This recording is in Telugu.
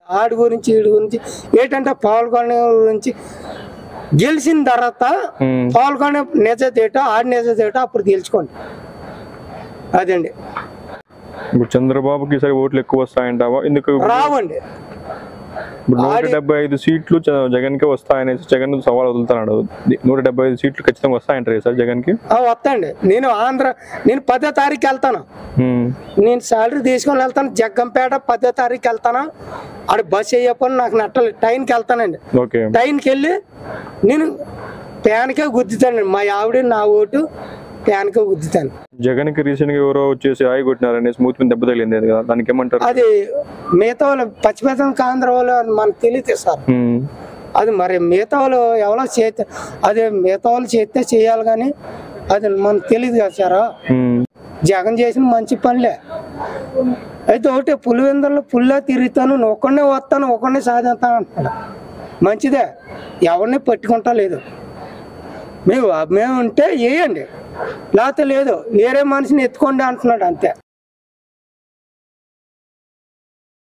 ఆడి గురించి వీడి గురించి ఏంటంటే పాల్గొనే గురించి గెలిచిన తర్వాత పాల్గొనే నిజతేటో ఆడి నిజతేటో అప్పుడు గెలుచుకోండి. అదండి. ఇప్పుడు చంద్రబాబుకి ఈసారి ఓట్లు ఎక్కువ వస్తాయంటావా? ఎందుకు రావండి? ఇప్పుడు 175 సీట్లు జగన్ కి వస్తాయనేసి జగన్ సవాల్ వదులుతున్నాడు. 175 సీట్లు ఖచ్చితంగా వస్తాయంటారు సార్ జగన్ కి? వస్తాయండి. నేను 10వ తారీఖు వెళ్తాను. నేను శాలరీ తీసుకొని వెళ్తాను. జగ్గంపేట 10వ తారీఖు వెళ్తాను. ఆడ బస్సు వేయకపోయినా నాకు నట్టలేదు. టైంకి వెళ్తానండి. టైంకి వెళ్ళి నేను ప్యాన్కే గుద్దుతానండి. మా ఆవిడ నా ఓటు ప్యాన్కే గుద్దుతాను. జగన్ కి రీసెంట్ గా ఎవరో వచ్చేసి ఆయి కొట్టినారని స్మూత్ మీద దెబ్బ తగిలింది కదా, దానికి ఏమంటారు? అది మిగతా వాళ్ళు పచ్చిమిరపకాయ ఆంధ్ర వాళ్ళు మనకు తెలియదు సార్. అది మరి మిగతా వాళ్ళు ఎవరో చేస్తే అదే మిగతా వాళ్ళు చేస్తే చేయాలి కానీ అది మనకు తెలియదు కదా సార్. జగన్ చేసిన మంచి పనులే. అయితే ఒకటే పులివెందుల్లో పుల్లా తిరుగుతాను, ఒక్కడే వస్తాను, ఒక్కడే సాధిస్తాను అంటున్నాడు. మంచిదే, ఎవరిని పట్టుకుంటా లేదు. మేము ఉంటే వేయండి, లేకపోతే లేదు, వేరే మనిషిని ఎత్తుకోండి అంటున్నాడు అంతే.